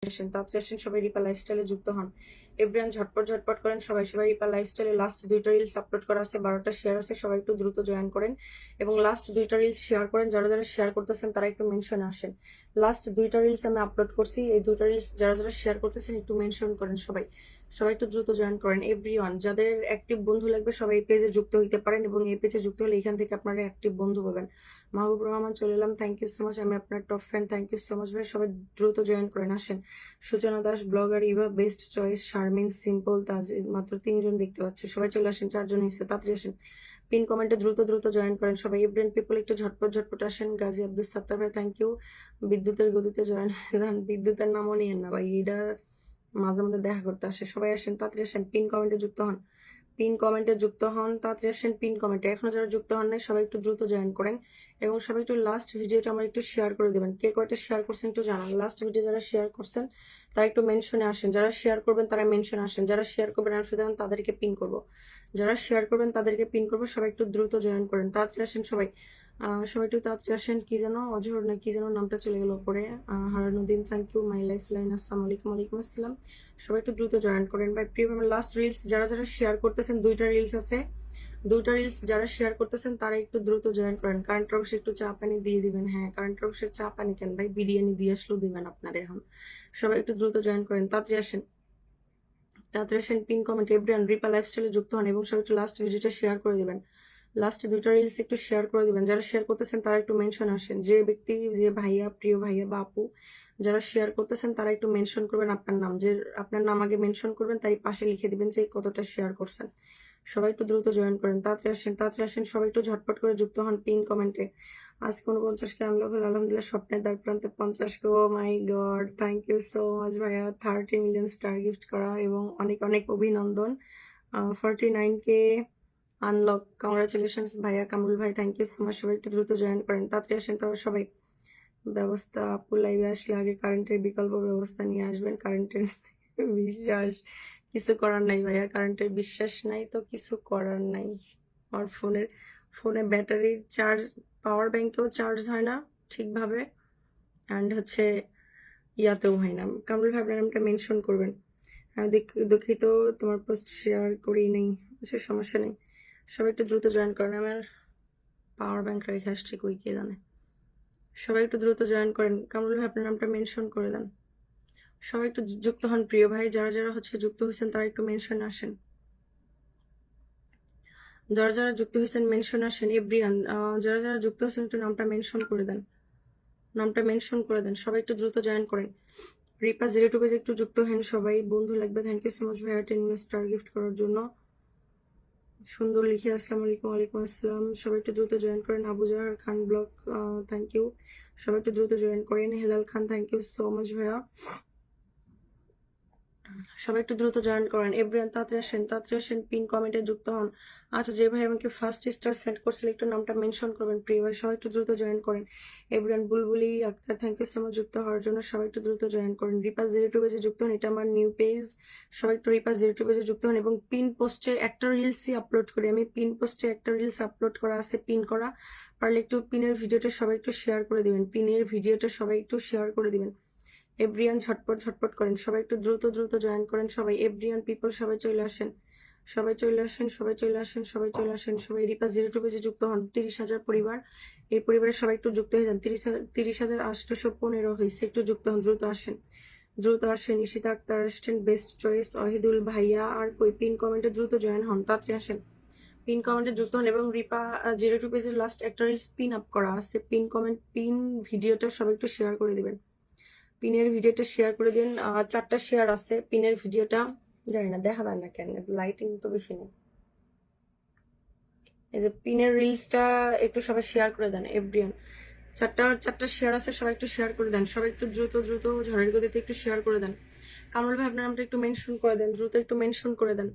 তাড়াতাড়ি আসেন, সবাই রিপা লাইফস্টাইলে যুক্ত হন। এভরিওয়ান ঝটপট ঝটপট করেন সবাই। রিপা লাইফস্টাইলে লাস্ট 2টা রিলস আপলোড করা আছে, 12টা শেয়ার আছে, সবাই একটু দ্রুত জয়েন করেন এবং লাস্ট 2টা রিলস শেয়ার করেন। যারা যারা শেয়ার করতেছেন তারা একটু মেনশনে আসেন। লাস্ট 2টা রিলস আমি আপলোড করছি, এই 2টা রিলস যারা যারা শেয়ার করতেছেন একটু মেনশন করেন সবাই। সবাই একটু দ্রুত জয়েন করেন। এভরিওয়ান যাদের অ্যাক্টিভ বন্ধু লাগবে সবাই এই পেজে যুক্ত হইতে পারেন এবং এই পেজে যুক্ত হলে এখান থেকে আপনারা অ্যাক্টিভ বন্ধু পাবেন। মাহবুব রহমান চলে এলাম, থ্যাংক ইউ সো মাচ, আমি আপনার top fan, thank you so much ভাই। সবাই দ্রুত জয়েন করেন, আসেন। Suchana Das, blogger Eva, best choice, Sharmin, simple, Tajid, মাত্র 3জন দেখতে পাচ্ছি। সবাই চলে আসেন, 4জন হয়েছে, তাড়াতাড়ি আসেন। পিন কমেন্টে দ্রুত দ্রুত জয়েন করেন সবাই। এভরিন পিপল একটু ঝটপট ঝটপট আসেন। গাজী আব্দুল সাত্তার ভাই, থ্যাংক ইউ। বিদ্যুতের গতিতে জয়েন দেন। বিদ্যুতের নামও নিয়েন না ভাই, এটা মাঝে মধ্যে দেখা করতে আসে। সবাই আসেন, তাড়াতাড়ি আসেন, পিন কমেন্টে যুক্ত হন। পিন কমেন্টে যুক্ত হন, তাড়াতাড়ি আসেন। পিন কমেন্টে এখনো যারা যুক্ত হন নাই সবাই একটু দ্রুত জয়েন করেন এবং সবাই একটু লাস্ট ভিডিওটা আমার একটু শেয়ার করে দেবেন। কে কয়টা শেয়ার করছেন একটু জানান। লাস্ট ভিডিও যারা শেয়ার করছেন তারা একটু মেনশনে আসেন। যারা শেয়ার করবেন তারা মেনশনে আসেন। যারা শেয়ার করবেন আমি শুধু তাদেরকে পিন করব। যারা শেয়ার করবেন তাদেরকে পিন করবো। সবাই একটু দ্রুত জয়েন করেন, তাড়াতাড়ি আসেন সবাই। সবাই একটু তাড়াতাড়ি আসেন। কি যেন অজহর না কি যেন নামটা চলে গেল উপরে। Haranuddin, thank you. My life line, আসসালামু আলাইকুম। ওয়ালাইকুম আসসালাম। সবাই একটু দ্রুত জয়েন করেন ভাই। প্রিভিয়াম লাস্ট রিলস যারা যারা শেয়ার করতেছেন, 2টা রিলস আছে, 2টা রিলস যারা শেয়ার করতেছেন তারা একটু দ্রুত জয়েন করেন। কারেন্ট অবশ্যই একটু চা পানি দিয়ে দিবেন। হ্যাঁ, কারেন্ট অবশ্যই চা পানি কেন ভাই, বিরিয়ানি দিয়ে আসলেও দিবেন আপনারা এখন। সবাই একটু দ্রুত জয়েন করেন, তাড়াতাড়ি আসেন, তাড়াতাড়ি আসেন। পিন কমেন্ট এভরিওয়ান রিপা লাইফস্টাইলে যুক্ত হন এবং সবাই একটু লাস্ট ভিডিওটা শেয়ার করে দিবেন। লাস্ট 2টা রিলস একটু শেয়ার করে দিবেন। যারা শেয়ার করতেছেন তারা একটু মেনশন আসেন। যে ব্যক্তি, যে ভাইয়া, প্রিয় ভাইয়া বা আপু যারা শেয়ার করতেছেন তারা একটু মেনশন করবেন আপনার নাম। যে আপনার নাম আগে মেনশন করবেন, তাই পাশে লিখে দিবেন যে কতটা শেয়ার করছেন। সবাই একটু দ্রুত জয়েন করেন, তাড়াতাড়ি আসেন, তাড়াতাড়ি আসেন। সবাই একটু ঝটপট করে যুক্ত হন পিন কমেন্টে। আজকে 49কে আনলক হল, আলহামদুলিল্লাহ। স্বপ্নের দ্বার প্রান্তে 50কে, oh my god, thank you so much ভাইয়া। 30 মিলিয়ন স্টার গিফট করা এবং অনেক অনেক অভিনন্দন। 49কে আনলক, কংগ্রাচুলেশনস ভাইয়া কামরুল ভাই, থ্যাংক ইউ সো মাচ। সবাই একটু দ্রুত জয়েন করেন, তাড়াতাড়ি আসেন তো সবাই। ব্যবস্থা, আপু লাইভে আসলে আগে কারেন্টের বিকল্প ব্যবস্থা নিয়ে আসবেন। কারেন্টের বিশ্বাস কিছু করার নাই ভাইয়া, কারেন্টের বিশ্বাস নাই তো কিছু করার নাই। আমার ফোনে ব্যাটারির চার্জ, পাওয়ার ব্যাংকেও চার্জ হয় না ঠিকভাবে, অ্যান্ড হচ্ছে ইয়াতেও হয় না। কামরুল ভাই আপনার নামটা মেনশন করবেন। দুঃখিত, তোমার পোস্ট শেয়ার করি নেই, সে সমস্যা নেই। সবাই একটু দ্রুত জয়েন করেন। আমার পাওয়ার ব্যাংক রেখে আসছে কই কে জানে। সবাই একটু দ্রুত জয়েন করেন। কামরুল ভাই আপনার নামটা মেনশন করে দেন। সবাই একটু যুক্ত হন প্রিয় ভাই। যারা যারা হচ্ছে যুক্ত হয়েছেন তারা একটু মেনশন আসেন। যারা যারা যুক্ত হয়েছেন মেনশন আসেন। এভরিওয়ান যারা যারা যুক্ত হয়েছেন একটু নামটা মেনশন করে দেন, নামটা মেনশন করে দেন। সবাই একটু দ্রুত জয়েন করেন। রিপা 02 পেজে একটু যুক্ত হেন সবাই, বন্ধু লাগবে। থ্যাংক ইউ সো মাচ ভাইয়া 10 স্টার গিফট করার জন্য। সুন্দর লিখে আসসালামু আলাইকুম। ওয়ালাইকুম আসসালাম। সবাই একটু দ্রুত জয়েন করেন। আবু জাহার খান ব্লগ, থ্যাংক ইউ। সবাই একটু দ্রুত জয়েন করেন। হেলাল খান, থ্যাংক ইউ সো মাচ ভাইয়া। সবাই একটু দ্রুত জয়েন করেন। এভরিওয়ান তাড়াতাড়ি আসেন, তাড়াতাড়ি আসেন। পিন কমেন্টে যুক্ত হন। আচ্ছা, যে ভাই আমাকে ফার্স্ট স্টার সেন্ড করছিল একটু নামটা মেনশন করবেন প্রিয় ভাই। সবাই একটু দ্রুত জয়েন করেন। Everyone, Bulbuli Akter, thank you so much যুক্ত হওয়ার জন্য। সবাই একটু দ্রুত জয়েন করেন। রিপা 02 পেজে যুক্ত হন, এটা আমার নিউ পেজ। সবাই একটু রিপা 02 পেজে যুক্ত হন এবং পিন পোস্টে একটা রিলসই আপলোড করি আমি। পিন পোস্টে একটা রিলস আপলোড করা আছে, পিন করা। পারলে একটু পিনের ভিডিওটা সবাই একটু শেয়ার করে দিবেন। পিনের ভিডিওটা সবাই একটু শেয়ার করে দিবেন। এভরিয়ান ঝটপট ঝটপট করেন। সবাই একটু দ্রুত দ্রুত জয়েন করেন সবাই। এভরিয়ান পিপল সবাই চলে আসেন, সবাই চলে আসেন, সবাই চলে আসেন, সবাই চলে আসেন। সবাই রিপা 02 পেজে যুক্ত হন। 30,000 পরিবার, এই পরিবারের সবাই একটু যুক্ত হয়ে যান। 30,815 হয়েছে, একটু যুক্ত হন, দ্রুত আসেন, দ্রুত আসেন। ঈশিতা আক্তার আসছেন, বেস্ট চয়েস, অহিদুল ভাইয়া আর কই। পিন কমেন্টে দ্রুত জয়েন হন, তাড়াতাড়ি আসেন। পিন কমেন্টে যুক্ত হন এবং রিপা 02 পেজের লাস্ট একটা রিলস পিন আপ করা আছে। পিন কমেন্ট, পিন ভিডিওটা সবাই একটু শেয়ার করে দিবেন। পিনের ভিডিওটা শেয়ার করে দিন। 4টা শেয়ার আছে পিনের ভিডিওটা, জানি না দেখা যায় না কেন, লাইটিং তো বেশি নেই। এই যে পিনের রিলসটা একটু সবাই শেয়ার করে দেন। এভরিওয়ান চারটা শেয়ার আছে, সবাই একটু শেয়ার করে দেন। সবাই একটু দ্রুত দ্রুত ঝড়ের গতিতে একটু শেয়ার করে দেন। কামরুল ভাই আপনার নামটা একটু মেনশন করে দেন, দ্রুত একটু মেনশন করে দেন।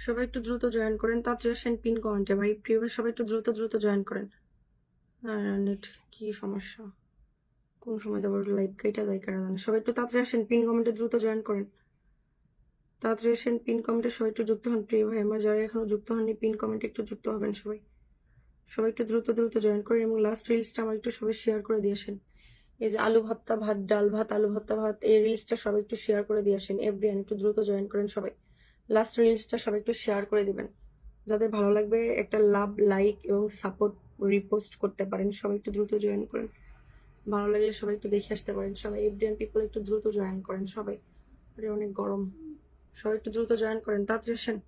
সবাই একটু দ্রুত জয়েন করেন, তাড়াতাড়ি আসেন পিন কমেন্টে ভাই। প্রিয় ভাই সবাই একটু দ্রুত দ্রুত জয়েন করেন। নেট কি সমস্যা? কোন সময় যাবো লাইভ কেটে যায় কারা জানে। সবাই একটু তাড়াতাড়ি আসেন, পিন কমেন্টে দ্রুত জয়েন করেন। তাড়াতাড়ি আসেন, পিন কমেন্টে সবাই একটু যুক্ত হন। প্রিয় ভাই আমার যারা এখনো যুক্ত হননি, পিন কমেন্টে একটু যুক্ত হবেন সবাই। সবাই একটু দ্রুত দ্রুত জয়েন করেন এবং লাস্ট রিলসটা আমার একটু সবাই শেয়ার করে দিয়ে আসেন। এই যে আলু ভর্তা ভাত, ডাল ভাত, আলু ভর্তা ভাত, এই রিলসটা সবাই একটু শেয়ার করে দিয়ে আসেন। এভরিওয়ান একটু দ্রুত জয়েন করেন সবাই। লাস্ট রিলসটা সবাই একটু শেয়ার করে দিবেন। যাদের ভালো লাগবে একটা লাভ, লাইক এবং সাপোর্ট রিপোস্ট করতে পারেন। সবাই একটু দ্রুত জয়েন করেন। ভালো লাগলে সবাই একটু দেখে আসতে পারেন। সবাই এভরিওয়ান পিপল একটু দ্রুত জয়েন করেন সবাই। আরে অনেক গরম, সবাই একটু দ্রুত জয়েন করেন, তাড়াতাড়ি আসেন।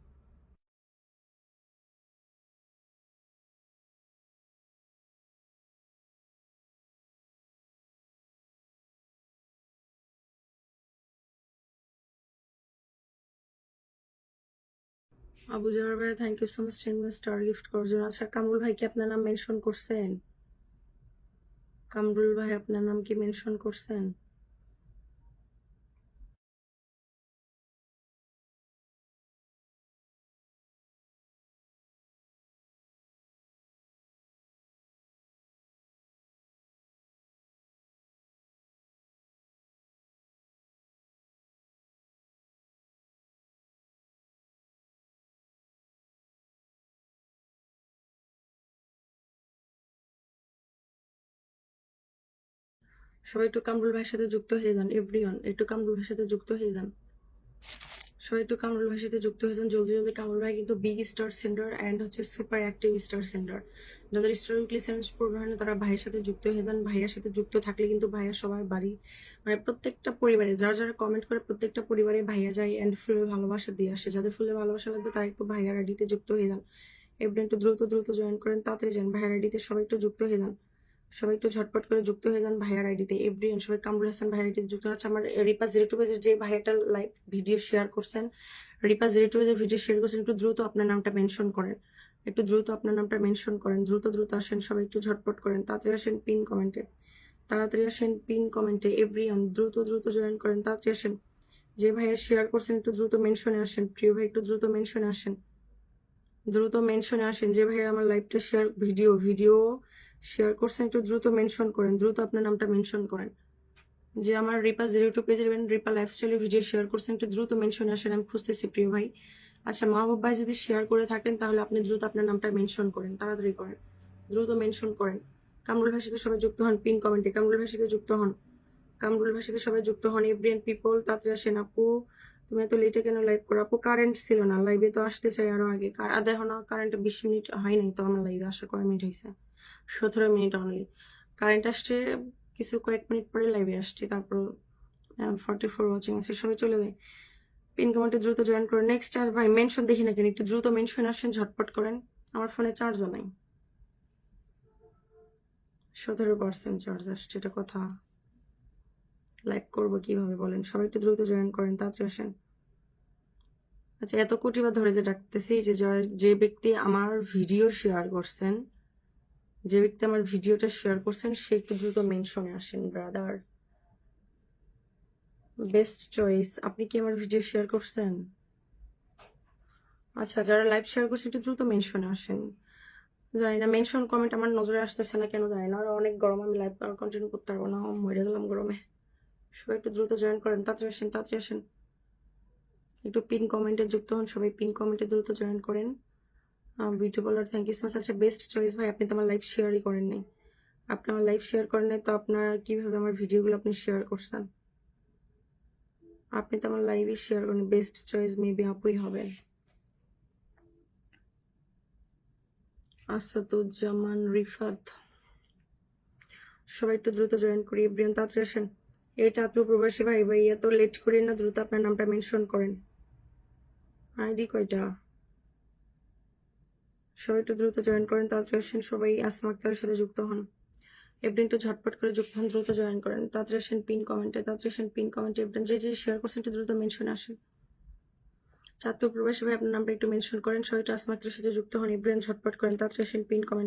আবু জাহর ভাই thank you so much 10 star gift করার জন্য। আচ্ছা কামরুল ভাই কি আপনার নাম মেনশন করছেন? কামরুল ভাই আপনার নাম কি মেনশন করছেন? সবাই একটু কামরুল ভাইয়ের সাথে যুক্ত হয়ে যান। এভরিওয়ান একটু কামরুল ভাইয়ের সাথে যুক্ত হয়ে যান। সবাই একটু কামরুল ভাইয়ের সাথে যুক্ত হয়ে যান জলদি জলদি। কামরুল ভাই কিন্তু বিগ স্টার সেন্ডার অ্যান্ড হচ্ছে সুপার অ্যাক্টিভ স্টার সেন্ডার। যাদের স্টার উইকলি সেন্স প্রোগ্রাম হয় না তারা ভাইয়ের সাথে যুক্ত হয়ে যান। ভাইয়ার সাথে যুক্ত থাকলে কিন্তু ভাইয়া সবার বাড়ি মানে প্রত্যেকটা পরিবারে যারা যারা কমেন্ট করে প্রত্যেকটা পরিবারে ভাইয়া যায় অ্যান্ড ফুলের ভালোবাসা দিয়ে আসে। যাদের ফুলের ভালোবাসা লাগবে তারা একটু ভাইয়ার আইডিতে যুক্ত হয়ে যান। এবার একটু দ্রুত দ্রুত জয়েন করেন, তাড়াতাড়ি যান ভাইয়ার আইডিতে। সবাই একটু যুক্ত হয়ে যান। সবাই একটু ঝটপট করে যুক্ত হয়ে যান ভাইয়ার আইডিতে। এভরিওয়ান সবাই কামরুল হাসান ভাইয়ার আইডিতে যুক্ত হচ্ছে। আমার রিপা 02 পেজের যে ভাইয়াটা লাইভ ভিডিও শেয়ার করছেন, রিপা 02 পেজের ভিডিও শেয়ার করছেন, একটু দ্রুত আপনার নামটা মেনশন করেন। একটু দ্রুত আপনার নামটা মেনশন করেন। দ্রুত দ্রুত আসেন সবাই একটু ঝটপট করেন। তাড়াতাড়ি আসেন পিন কমেন্টে, তাড়াতাড়ি আসেন পিন কমেন্টে। এভরিওয়ান দ্রুত দ্রুত জয়েন করেন, তাড়াতাড়ি আসেন। যে ভাইয়া শেয়ার করছেন একটু দ্রুত মেনশনে আসেন। প্রিয় ভাই একটু দ্রুত মেনশনে আসেন, দ্রুত মেনশনে আসেন। যে ভাই আমার লাইভটা শেয়ার ভিডিও শেয়ার করছেন একটু দ্রুত মেনশন করেন। দ্রুত আপনার নামটা মেনশন করেন। যে আমার রিপা 02 পেজের রিপা লাইফস্টাইলের ভিডিও শেয়ার করছেন একটু দ্রুত মেনশনে আসেন। আমি খুঁজতেছি প্রিয় ভাই। আচ্ছা মাহবুব ভাই যদি শেয়ার করে থাকেন তাহলে আপনি দ্রুত আপনার নামটা মেনশন করেন, তাড়াতাড়ি করেন, দ্রুত মেনশন করেন। কামরুল ভাইয়ের সাথে সবাই যুক্ত হন পিন কমেন্টে। কামরুল ভাইয়ের সাথে যুক্ত হন, কামরুল ভাইয়ের সাথে সবাই যুক্ত হন। এভরিয়ান পিপল তাড়াতাড়ি আসেন। আপু তুমি এত লেটে কেন লাইভ করো? আপু কারেন্ট ছিল না, লাইভে তো আসতে চাই আরো আগে। আর দেখো না কারেন্ট 20 মিনিট হয় নাই তো আমার লাইভে আসা কয় মিনিট হয়েছে? 17 মিনিট অনলি। কারেন্ট আসছে কিছু কয়েক মিনিট পরে লাইভে আসছি, তারপর 44 ওয়াচিং আছে। সবাই চলে যায়। পিন কমেন্টে দ্রুত জয়েন করেন। নেক্সট আর ভাই মেনশন দেখি না কেন, একটু দ্রুত মেনশন আসেন, ঝটপট করেন। আমার ফোনে চার্জও নাই, 17% চার্জ আসছে। এটা কথা, লাইভ করবো কিভাবে বলেন? সবাই একটু দ্রুত জয়েন করেন, তাড়াতাড়ি আসেন। আচ্ছা এত কোটিবার ধরে যে ডাকতেছি যে ব্যক্তি আমার ভিডিও শেয়ার করছেন, যে ব্যক্তি আমার ভিডিওটা শেয়ার করছেন সে একটু দ্রুত মেনশনে আসেন। ব্রাদার বেস্ট চয়েস, আপনি কি আমার ভিডিও শেয়ার করছেন? আচ্ছা যারা লাইভ শেয়ার করছেন একটু দ্রুত মেনশনে আসেন। জানি না মেনশন কমেন্ট আমার নজরে আসতেছে না কেন জানি না। আর অনেক গরম, আমি লাইভ আর কন্টিনিউ করতে পারবো না, মরে গেলাম গরমে। সবাই একটু দ্রুত জয়েন করেন, তাড়াতাড়ি আসেন, তাড়াতাড়ি আসেন। একটু পিন কমেন্টে যুক্ত হন সবাই, পিন কমেন্টে দ্রুত জয়েন করেন। Beauty parlour thank you so much. আচ্ছা বেস্ট চয়েস ভাই আপনি তো আমার লাইভ শেয়ারই করেন নাই। আপনি আমার লাইভ শেয়ার করেন নাই তো আপনার কিভাবে আমার ভিডিওগুলো আপনি শেয়ার করছেন? আপনি তো আমার লাইভই শেয়ার করেন। বেস্ট চয়েস মেবি আপুই হবেন। আসাদুজ্জামান রিফাত, সবাই একটু দ্রুত জয়েন করি। এভরিওয়ান তাড়াতাড়ি আসেন। এই চাঁদপুর প্রবাসী ভাই ভাই এত লেট করেন না, দ্রুত আপনার নামটা মেনশন করেন। আইডি কয়টা? সবাই একটু দ্রুত জয়েন করেন, তাড়াতাড়ি আসেন। সবাই আসমা আক্তারের সাথে যুক্ত হন। এভরিন একটু ঝটপট করে যুক্ত হন, দ্রুত জয়েন করেন, তাড়াতাড়ি আসেন পিন কমেন্টে, তাড়াতাড়ি আসেন পিন কমেন্টে। এভরিন যে যে শেয়ার করছেন একটু দ্রুত মেনশন আসেন। চাঁদপুর প্রবাসী ভাই আপনার নামটা একটু মেনশন করেন। সবাই একটু আসমা আক্তারের সাথে যুক্ত হন। এভরিন ঝটপট করেন, তাড়াতাড়ি আসেন পিন কমেন্ট।